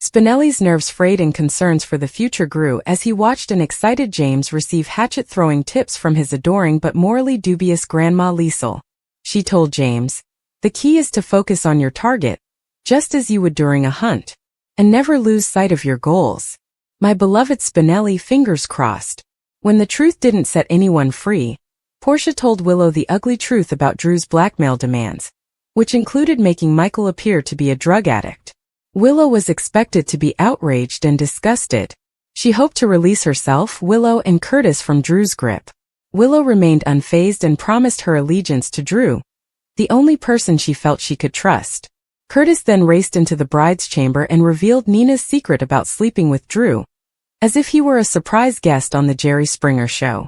Spinelli's nerves frayed and concerns for the future grew as he watched an excited James receive hatchet-throwing tips from his adoring but morally dubious Grandma Liesel. She told James, "The key is to focus on your target, just as you would during a hunt, and never lose sight of your goals." My beloved Spinelli, fingers crossed. When the truth didn't set anyone free, Portia told Willow the ugly truth about Drew's blackmail demands, which included making Michael appear to be a drug addict. Willow was expected to be outraged and disgusted. She hoped to release herself, Willow, and Curtis from Drew's grip. Willow remained unfazed and promised her allegiance to Drew, the only person she felt she could trust. Curtis then raced into the bride's chamber and revealed Nina's secret about sleeping with Drew, as if he were a surprise guest on the Jerry Springer show.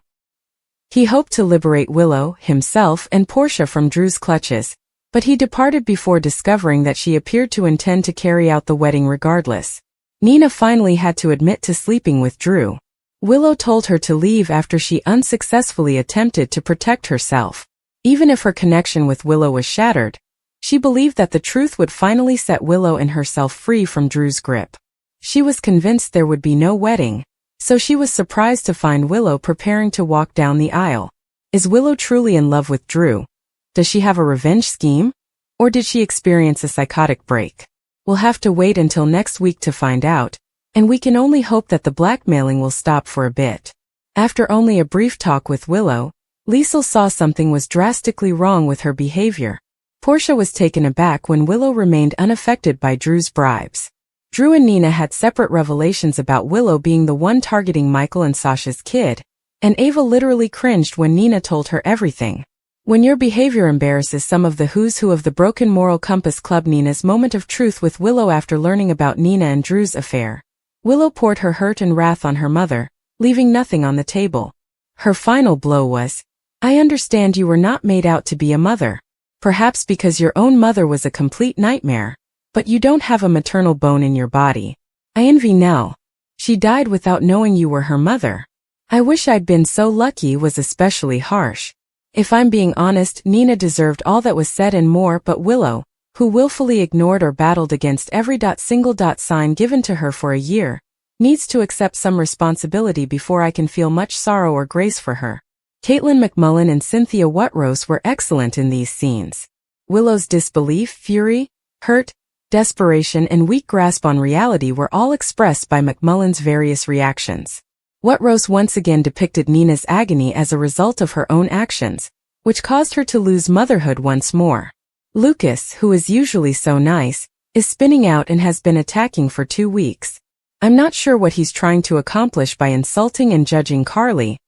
He hoped to liberate Willow, himself, and Portia from Drew's clutches, but he departed before discovering that she appeared to intend to carry out the wedding regardless. Nina finally had to admit to sleeping with Drew. Willow told her to leave after she unsuccessfully attempted to protect herself. Even if her connection with Willow was shattered, she believed that the truth would finally set Willow and herself free from Drew's grip. She was convinced there would be no wedding, so she was surprised to find Willow preparing to walk down the aisle. Is Willow truly in love with Drew? Does she have a revenge scheme? Or did she experience a psychotic break? We'll have to wait until next week to find out, and we can only hope that the blackmailing will stop for a bit. After only a brief talk with Willow, Liesel saw something was drastically wrong with her behavior. Portia was taken aback when Willow remained unaffected by Drew's bribes. Drew and Nina had separate revelations about Willow being the one targeting Michael and Sasha's kid, and Ava literally cringed when Nina told her everything. When your behavior embarrasses some of the who's who of the Broken Moral Compass Club. Nina's moment of truth with Willow after learning about Nina and Drew's affair. Willow poured her hurt and wrath on her mother, leaving nothing on the table. Her final blow was, "I understand you were not made out to be a mother. Perhaps because your own mother was a complete nightmare. But you don't have a maternal bone in your body. I envy Nell. She died without knowing you were her mother. I wish I'd been so lucky." Was especially harsh. If I'm being honest, Nina deserved all that was said and more, but Willow, who willfully ignored or battled against every single sign given to her for a year, needs to accept some responsibility before I can feel much sorrow or grace for her. Caitlin McMullen and Cynthia Watrose were excellent in these scenes. Willow's disbelief, fury, hurt, desperation, and weak grasp on reality were all expressed by McMullen's various reactions. Watrose once again depicted Nina's agony as a result of her own actions, which caused her to lose motherhood once more. Lucas, who is usually so nice, is spinning out and has been attacking for 2 weeks. I'm not sure what he's trying to accomplish by insulting and judging Carly,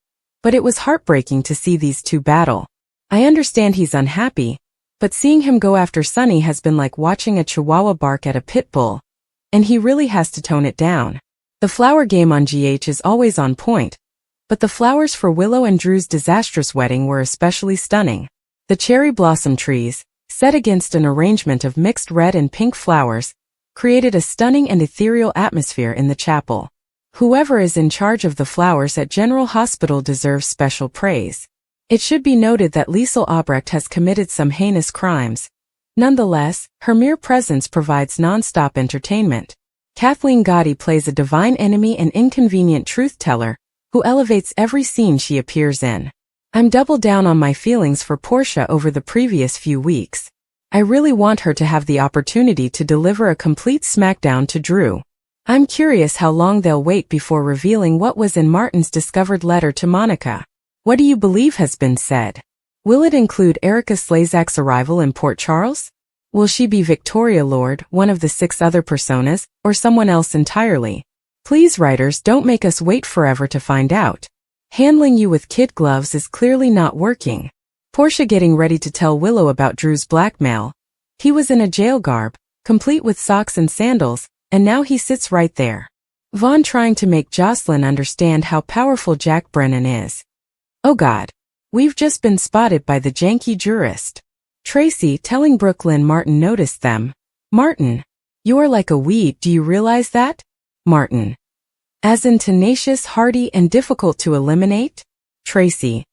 but it was heartbreaking to see these two battle. I understand he's unhappy, but seeing him go after Sunny has been like watching a chihuahua bark at a pit bull, and he really has to tone it down. The flower game on GH is always on point, but the flowers for Willow and Drew's disastrous wedding were especially stunning. The cherry blossom trees, set against an arrangement of mixed red and pink flowers, created a stunning and ethereal atmosphere in the chapel. Whoever is in charge of the flowers at General Hospital deserves special praise. It should be noted that Liesel Albrecht has committed some heinous crimes. Nonetheless, her mere presence provides non-stop entertainment. Kathleen Gotti plays a divine enemy and inconvenient truth-teller, who elevates every scene she appears in. I'm double down on my feelings for Portia over the previous few weeks. I really want her to have the opportunity to deliver a complete smackdown to Drew. I'm curious how long they'll wait before revealing what was in Martin's discovered letter to Monica. What do you believe has been said? Will it include Erica Slazak's arrival in Port Charles? Will she be Victoria Lord, one of the 6 other personas, or someone else entirely? Please, writers, don't make us wait forever to find out. Handling you with kid gloves is clearly not working. Portia getting ready to tell Willow about Drew's blackmail. He was in a jail garb, complete with socks and sandals, and now he sits right there. Vaughn trying to make Jocelyn understand how powerful Jack Brennan is. Oh God. We've just been spotted by the janky jurist. Tracy telling Brooklyn Martin noticed them. Martin. You're like a weed, do you realize that? Martin. As in tenacious, hardy, and difficult to eliminate? Tracy.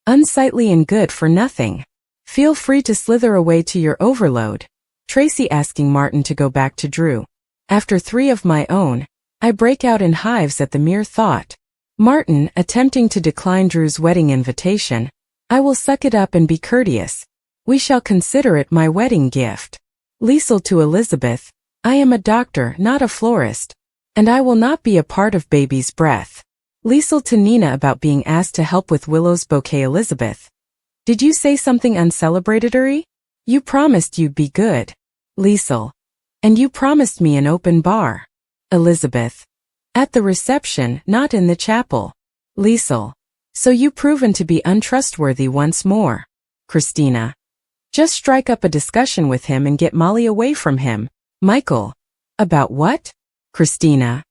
Unsightly and good for nothing. Feel free to slither away to your overload. Tracy asking Martin to go back to Drew. After 3 of my own, I break out in hives at the mere thought. Martin, attempting to decline Drew's wedding invitation. I will suck it up and be courteous. We shall consider it my wedding gift. Liesl to Elizabeth. I am a doctor, not a florist. And I will not be a part of baby's breath. Liesl to Nina about being asked to help with Willow's bouquet. Elizabeth. Did you say something uncelebratory? You promised you'd be good. Liesl. And you promised me an open bar. Elizabeth. At the reception, not in the chapel. Liesl. So you proven to be untrustworthy once more. Christina. Just strike up a discussion with him and get Molly away from him. Michael. About what? Christina.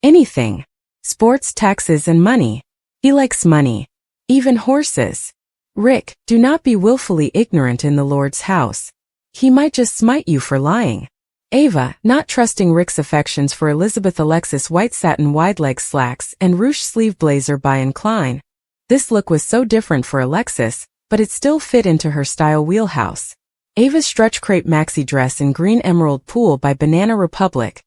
Anything. Sports, taxes and money. He likes money. Even horses. Rick, do not be willfully ignorant in the Lord's house. He might just smite you for lying. Ava, not trusting Rick's affections for Elizabeth. Alexis, white satin wide-leg slacks and ruche sleeve blazer by Klein. This look was so different for Alexis, but it still fit into her style wheelhouse. Ava's stretch crepe maxi dress in green emerald pool by Banana Republic.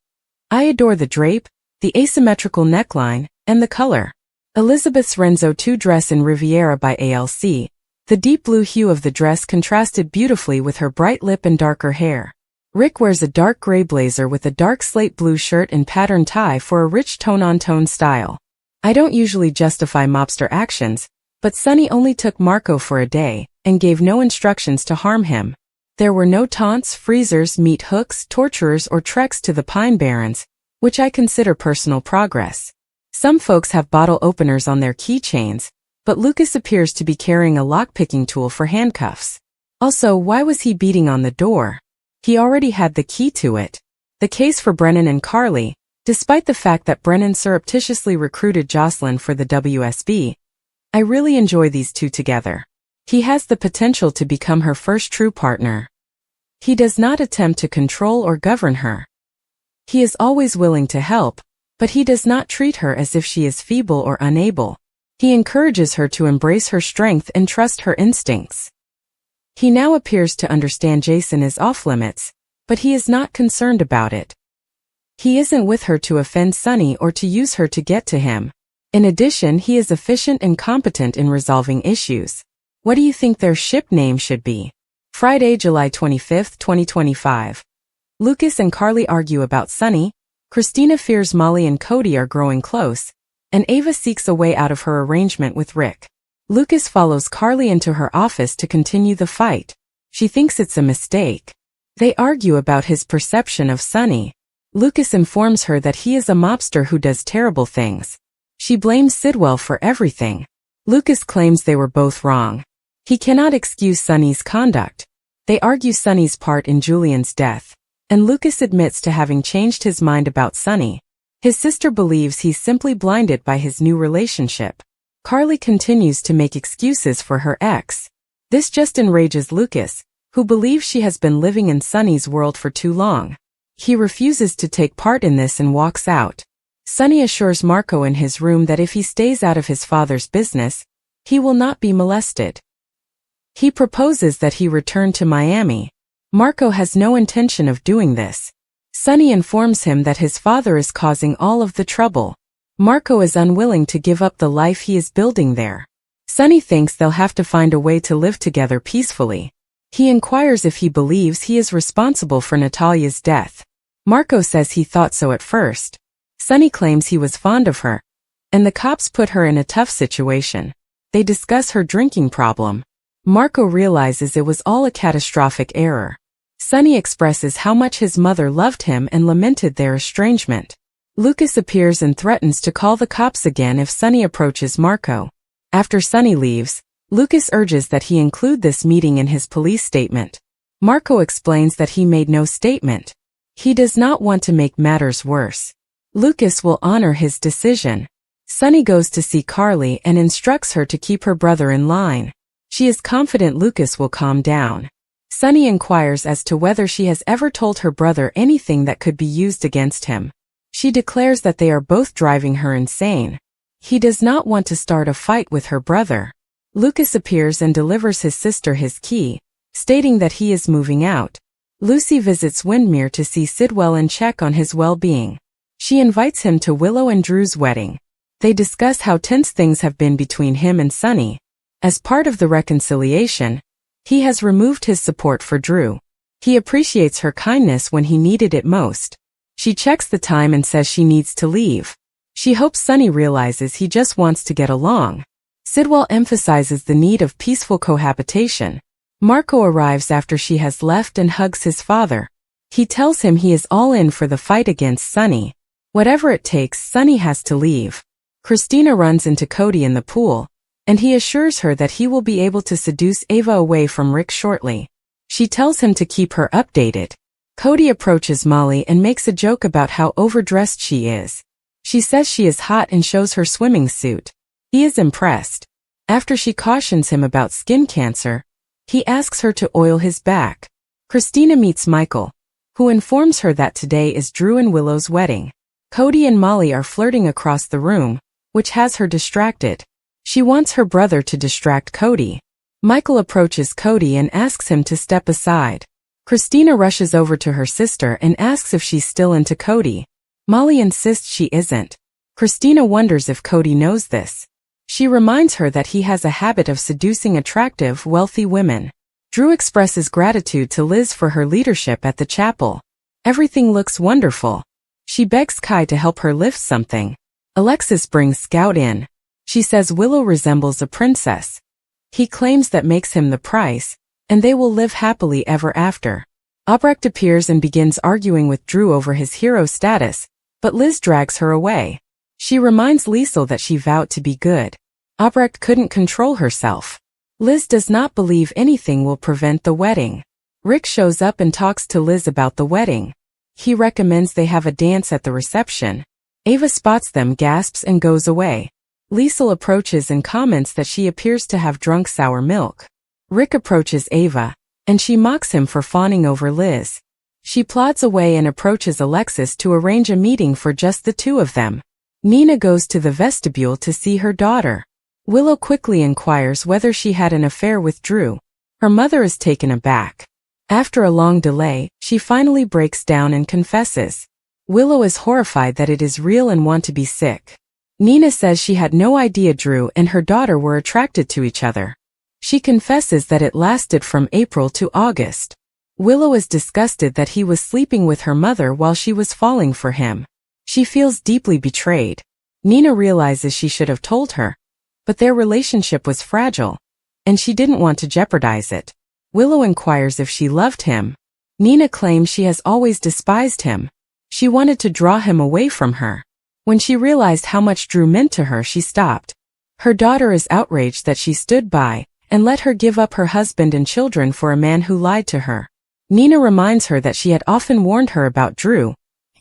I adore the drape, the asymmetrical neckline, and the color. Elizabeth's Renzo 2 dress in Riviera by ALC. The deep blue hue of the dress contrasted beautifully with her bright lip and darker hair. Rick wears a dark gray blazer with a dark slate blue shirt and pattern tie for a rich tone-on-tone style. I don't usually justify mobster actions, but Sonny only took Marco for a day and gave no instructions to harm him. There were no taunts, freezers, meat hooks, torturers, or treks to the Pine Barrens, which I consider personal progress. Some folks have bottle openers on their keychains, but Lucas appears to be carrying a lock-picking tool for handcuffs. Also, why was he beating on the door? He already had the key to it. The case for Brennan and Carly, despite the fact that Brennan surreptitiously recruited Jocelyn for the WSB. I really enjoy these two together. He has the potential to become her first true partner. He does not attempt to control or govern her. He is always willing to help, but he does not treat her as if she is feeble or unable. He encourages her to embrace her strength and trust her instincts. He now appears to understand Jason is off-limits, but he is not concerned about it. He isn't with her to offend Sonny or to use her to get to him. In addition, he is efficient and competent in resolving issues. What do you think their ship name should be? Friday, July 25, 2025. Lucas and Carly argue about Sonny. Christina fears Molly and Cody are growing close, and Ava seeks a way out of her arrangement with Rick. Lucas follows Carly into her office to continue the fight. She thinks it's a mistake. They argue about his perception of Sonny. Lucas informs her that he is a mobster who does terrible things. She blames Sidwell for everything. Lucas claims they were both wrong. He cannot excuse Sonny's conduct. They argue Sonny's part in Julian's death, and Lucas admits to having changed his mind about Sonny. His sister believes he's simply blinded by his new relationship. Carly continues to make excuses for her ex. This just enrages Lucas, who believes she has been living in Sonny's world for too long. He refuses to take part in this and walks out. Sonny assures Marco in his room that if he stays out of his father's business, he will not be molested. He proposes that he return to Miami. Marco has no intention of doing this. Sonny informs him that his father is causing all of the trouble. Marco is unwilling to give up the life he is building there. Sonny thinks they'll have to find a way to live together peacefully. He inquires if he believes he is responsible for Natalia's death. Marco says he thought so at first. Sonny claims he was fond of her, and the cops put her in a tough situation. They discuss her drinking problem. Marco realizes it was all a catastrophic error. Sonny expresses how much his mother loved him and lamented their estrangement. Lucas appears and threatens to call the cops again if Sonny approaches Marco. After Sonny leaves, Lucas urges that he include this meeting in his police statement. Marco explains that he made no statement. He does not want to make matters worse. Lucas will honor his decision. Sonny goes to see Carly and instructs her to keep her brother in line. She is confident Lucas will calm down. Sonny inquires as to whether she has ever told her brother anything that could be used against him. She declares that they are both driving her insane. He does not want to start a fight with her brother. Lucas appears and delivers his sister his key, stating that he is moving out. Lucy visits Windmere to see Sidwell and check on his well-being. She invites him to Willow and Drew's wedding. They discuss how tense things have been between him and Sunny. As part of the reconciliation, he has removed his support for Drew. He appreciates her kindness when he needed it most. She checks the time and says she needs to leave. She hopes Sunny realizes he just wants to get along. Sidwell emphasizes the need of peaceful cohabitation. Marco arrives after she has left and hugs his father. He tells him he is all in for the fight against Sunny. Whatever it takes, Sunny has to leave. Christina runs into Cody in the pool, and he assures her that he will be able to seduce Ava away from Rick shortly. She tells him to keep her updated. Cody approaches Molly and makes a joke about how overdressed she is. She says she is hot and shows her swimming suit. He is impressed. After she cautions him about skin cancer, he asks her to oil his back. Christina meets Michael, who informs her that today is Drew and Willow's wedding. Cody and Molly are flirting across the room, which has her distracted. She wants her brother to distract Cody. Michael approaches Cody and asks him to step aside. Christina rushes over to her sister and asks if she's still into Cody. Molly insists she isn't. Christina wonders if Cody knows this. She reminds her that he has a habit of seducing attractive, wealthy women. Drew expresses gratitude to Liz for her leadership at the chapel. Everything looks wonderful. She begs Kai to help her lift something. Alexis brings Scout in. She says Willow resembles a princess. He claims that makes him the price, and they will live happily ever after. Albrecht appears and begins arguing with Drew over his hero status, but Liz drags her away. She reminds Liesel that she vowed to be good. Albrecht couldn't control herself. Liz does not believe anything will prevent the wedding. Rick shows up and talks to Liz about the wedding. He recommends they have a dance at the reception. Ava spots them, gasps, and goes away. Liesel approaches and comments that she appears to have drunk sour milk. Rick approaches Ava, and she mocks him for fawning over Liz. She plods away and approaches Alexis to arrange a meeting for just the two of them. Nina goes to the vestibule to see her daughter. Willow quickly inquires whether she had an affair with Drew. Her mother is taken aback. After a long delay, she finally breaks down and confesses. Willow is horrified that it is real and wants to be sick. Nina says she had no idea Drew and her daughter were attracted to each other. She confesses that it lasted from April to August. Willow is disgusted that he was sleeping with her mother while she was falling for him. She feels deeply betrayed. Nina realizes she should have told her, but their relationship was fragile, and she didn't want to jeopardize it. Willow inquires if she loved him. Nina claims she has always despised him. She wanted to draw him away from her. When she realized how much Drew meant to her, she stopped. Her daughter is outraged that she stood by and let her give up her husband and children for a man who lied to her. Nina reminds her that she had often warned her about Drew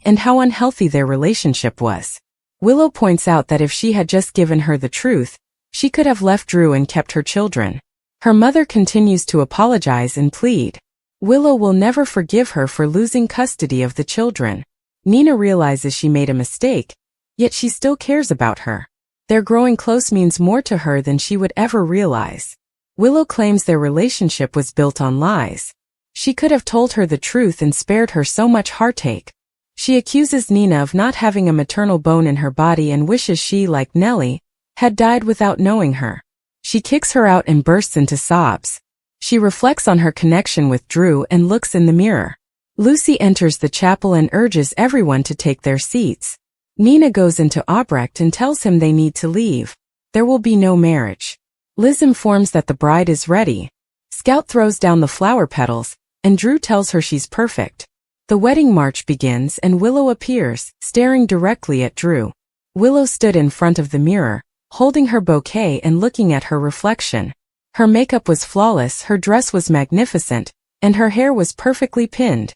and how unhealthy their relationship was. Willow points out that if she had just given her the truth, she could have left Drew and kept her children. Her mother continues to apologize and plead. Willow will never forgive her for losing custody of the children. Nina realizes she made a mistake, yet she still cares about her. Their growing close means more to her than she would ever realize. Willow claims their relationship was built on lies. She could have told her the truth and spared her so much heartache. She accuses Nina of not having a maternal bone in her body and wishes she, like Nellie, had died without knowing her. She kicks her out and bursts into sobs. She reflects on her connection with Drew and looks in the mirror. Lucy enters the chapel and urges everyone to take their seats. Nina goes into Albrecht and tells him they need to leave. There will be no marriage. Liz informs that the bride is ready. Scout throws down the flower petals, and Drew tells her she's perfect. The wedding march begins and Willow appears, staring directly at Drew. Willow stood in front of the mirror, holding her bouquet and looking at her reflection. Her makeup was flawless, her dress was magnificent, and her hair was perfectly pinned.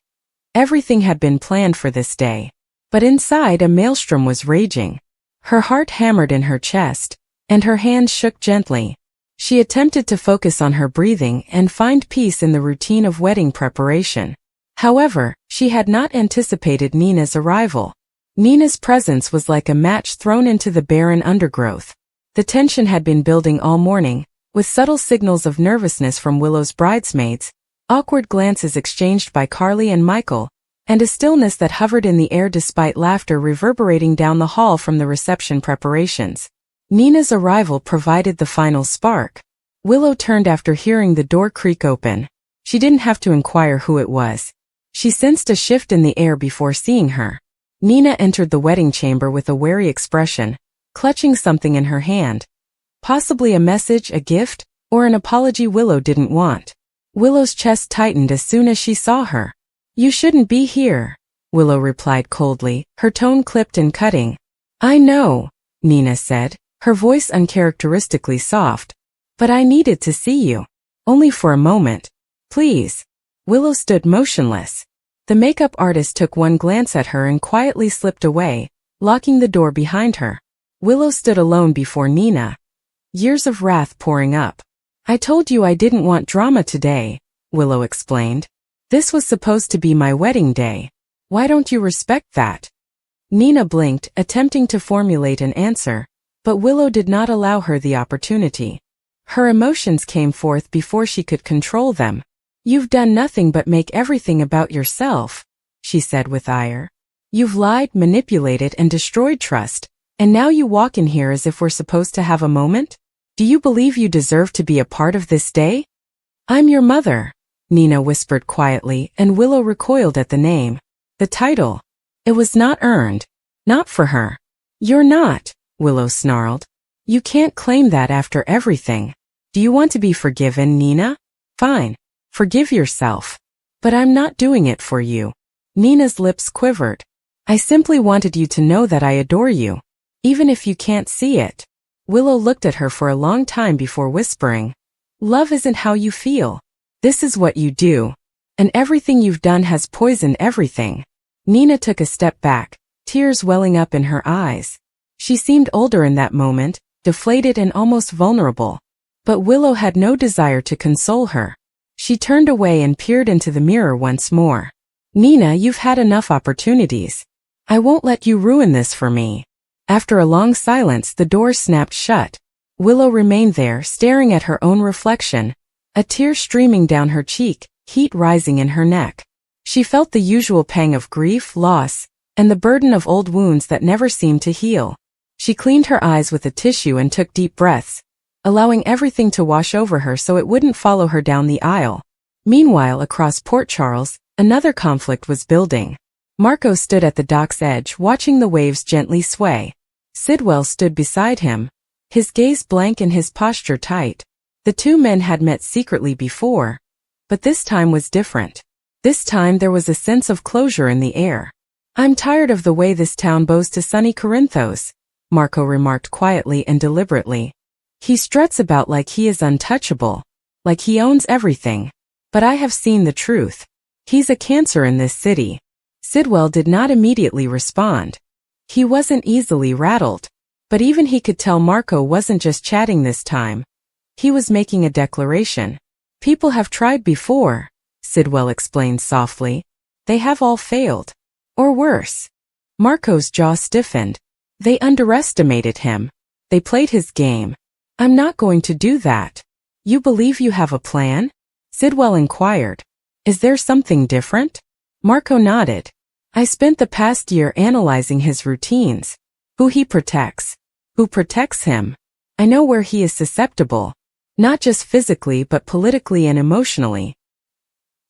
Everything had been planned for this day. But inside a maelstrom was raging. Her heart hammered in her chest, and her hands shook gently. She attempted to focus on her breathing and find peace in the routine of wedding preparation. However, she had not anticipated Nina's arrival. Nina's presence was like a match thrown into the barren undergrowth. The tension had been building all morning, with subtle signals of nervousness from Willow's bridesmaids, Awkward glances exchanged by Carly and Michael, and a stillness that hovered in the air despite laughter reverberating down the hall from the reception preparations. Nina's arrival provided the final spark. Willow turned after hearing the door creak open. She didn't have to inquire who it was. She sensed a shift in the air before seeing her. Nina entered the wedding chamber with a wary expression, clutching something in her hand. Possibly a message, a gift, or an apology Willow didn't want. Willow's chest tightened as soon as she saw her. "You shouldn't be here," Willow replied coldly, her tone clipped and cutting. "I know," Nina said, her voice uncharacteristically soft. "But I needed to see you. Only for a moment. Please." Willow stood motionless. The makeup artist took one glance at her and quietly slipped away, locking the door behind her. Willow stood alone before Nina. Years of wrath pouring up. "I told you I didn't want drama today," Willow explained. "This was supposed to be my wedding day. Why don't you respect that?" Nina blinked, attempting to formulate an answer, but Willow did not allow her the opportunity. Her emotions came forth before she could control them. "You've done nothing but make everything about yourself," she said with ire. "You've lied, manipulated, and destroyed trust, and now you walk in here as if we're supposed to have a moment? Do you believe you deserve to be a part of this day?" "I'm your mother," Nina whispered quietly, and Willow recoiled at the name. The title. It was not earned. Not for her. "You're not," Willow snarled. "You can't claim that after everything. Do you want to be forgiven, Nina? Fine. Forgive yourself. But I'm not doing it for you." Nina's lips quivered. "I simply wanted you to know that I adore you, even if you can't see it." Willow looked at her for a long time before whispering, "Love isn't how you feel. This is what you do. And everything you've done has poisoned everything." Nina took a step back, tears welling up in her eyes. She seemed older in that moment, deflated and almost vulnerable. But Willow had no desire to console her. She turned away and peered into the mirror once more. "Nina, you've had enough opportunities. I won't let you ruin this for me." After a long silence, the door snapped shut. Willow remained there, staring at her own reflection, a tear streaming down her cheek, heat rising in her neck. She felt the usual pang of grief, loss, and the burden of old wounds that never seemed to heal. She cleaned her eyes with a tissue and took deep breaths, allowing everything to wash over her so it wouldn't follow her down the aisle. Meanwhile, across Port Charles, another conflict was building. Marco stood at the dock's edge, watching the waves gently sway. Sidwell stood beside him, his gaze blank and his posture tight. The two men had met secretly before, but this time was different. This time there was a sense of closure in the air. "I'm tired of the way this town bows to sunny Corinthos," Marco remarked quietly and deliberately. "He struts about like he is untouchable, like he owns everything. But I have seen the truth. He's a cancer in this city." Sidwell did not immediately respond. He wasn't easily rattled. But even he could tell Marco wasn't just chatting this time. He was making a declaration. "People have tried before," Sidwell explained softly. "They have all failed. Or worse." Marco's jaw stiffened. They underestimated him. They played his game. "I'm not going to do that." "You believe you have a plan?" Sidwell inquired. "Is there something different?" Marco nodded. "I spent the past year analyzing his routines. Who he protects. Who protects him. I know where he is susceptible. Not just physically but politically and emotionally.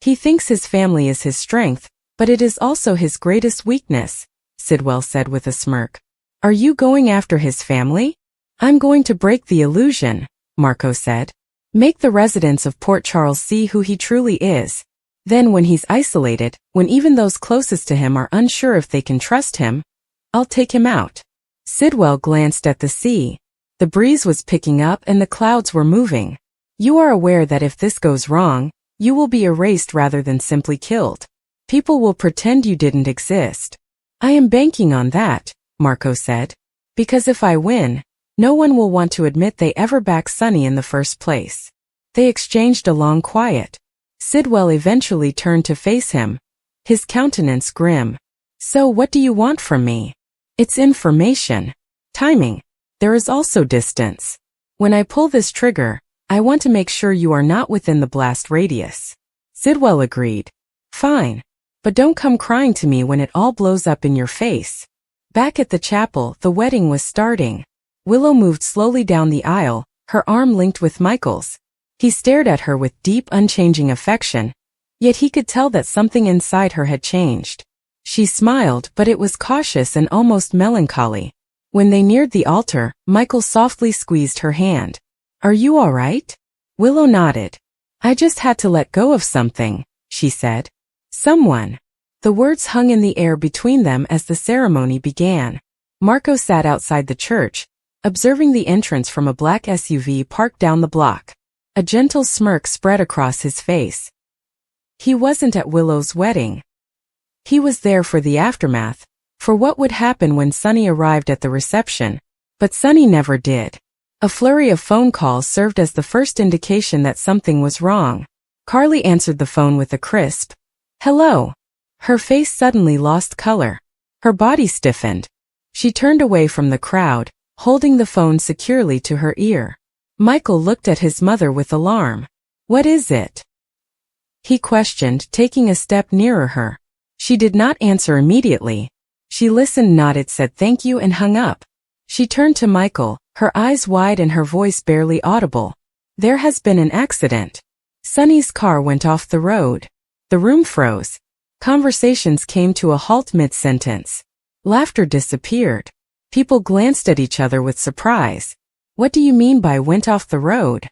He thinks his family is his strength, but it is also his greatest weakness," Sidwell said with a smirk. "Are you going after his family?" "I'm going to break the illusion," Marco said. "Make the residents of Port Charles see who he truly is. Then when he's isolated, when even those closest to him are unsure if they can trust him, I'll take him out." Sidwell glanced at the sea. The breeze was picking up and the clouds were moving. "You are aware that if this goes wrong, you will be erased rather than simply killed. People will pretend you didn't exist." "I am banking on that," Marco said. "Because if I win, no one will want to admit they ever backed Sonny in the first place." They exchanged a long quiet. Sidwell eventually turned to face him, his countenance grim. "So what do you want from me?" "It's information. Timing. There is also distance. When I pull this trigger, I want to make sure you are not within the blast radius." Sidwell agreed. Fine. But don't come crying to me when it all blows up in your face. Back at the chapel, the wedding was starting. Willow moved slowly down the aisle, her arm linked with Michael's. He stared at her with deep, unchanging affection, yet he could tell that something inside her had changed. She smiled, but it was cautious and almost melancholy. When they neared the altar, Michael softly squeezed her hand. Are you all right? Willow nodded. I just had to let go of something, she said. Someone. The words hung in the air between them as the ceremony began. Marco sat outside the church, observing the entrance from a black SUV parked down the block. A gentle smirk spread across his face. He wasn't at Willow's wedding. He was there for the aftermath, for what would happen when Sunny arrived at the reception. But Sunny never did. A flurry of phone calls served as the first indication that something was wrong. Carly answered the phone with a crisp, "Hello." Her face suddenly lost color. Her body stiffened. She turned away from the crowd, holding the phone securely to her ear. Michael looked at his mother with alarm. What is it? He questioned, taking a step nearer her. She did not answer immediately. She listened, nodded, said thank you and hung up. She turned to Michael, her eyes wide and her voice barely audible. There has been an accident. Sunny's car went off the road. The room froze. Conversations came to a halt mid-sentence. Laughter disappeared. People glanced at each other with surprise. What do you mean by went off the road?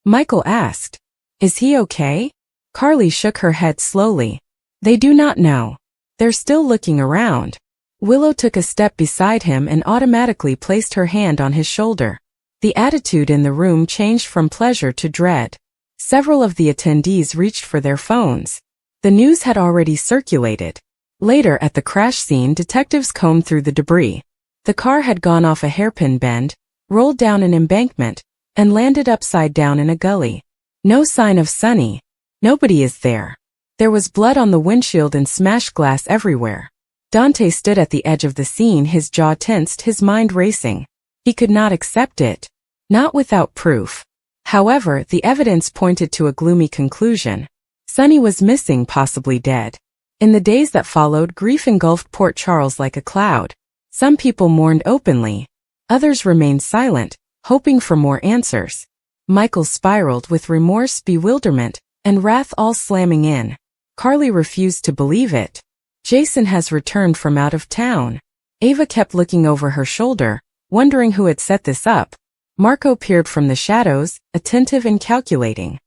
Michael asked. Is he okay? Carly shook her head slowly. They do not know. They're still looking around. Willow took a step beside him and automatically placed her hand on his shoulder. The attitude in the room changed from pleasure to dread. Several of the attendees reached for their phones. The news had already circulated. Later at the crash scene, detectives combed through the debris. The car had gone off a hairpin bend, rolled down an embankment, and landed upside down in a gully. No sign of Sunny. Nobody is there. There was blood on the windshield and smashed glass everywhere. Dante stood at the edge of the scene, his jaw tensed, his mind racing. He could not accept it. Not without proof. However, the evidence pointed to a gloomy conclusion. Sunny was missing, possibly dead. In the days that followed, grief engulfed Port Charles like a cloud. Some people mourned openly. Others remained silent, hoping for more answers. Michael spiraled with remorse, bewilderment, and wrath all slamming in. Carly refused to believe it. Jason has returned from out of town. Ava kept looking over her shoulder, wondering who had set this up. Marco peered from the shadows, attentive and calculating.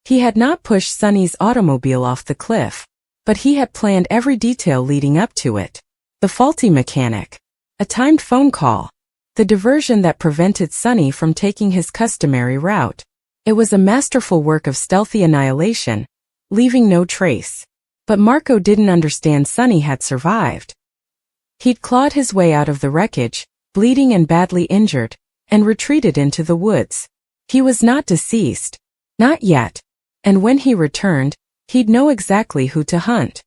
He had not pushed Sunny's automobile off the cliff, but he had planned every detail leading up to it. The faulty mechanic. A timed phone call. The diversion that prevented Sunny from taking his customary route. It was a masterful work of stealthy annihilation, leaving no trace. But Marco didn't understand Sunny had survived. He'd clawed his way out of the wreckage, bleeding and badly injured, and retreated into the woods. He was not deceased. Not yet. And when he returned, he'd know exactly who to hunt.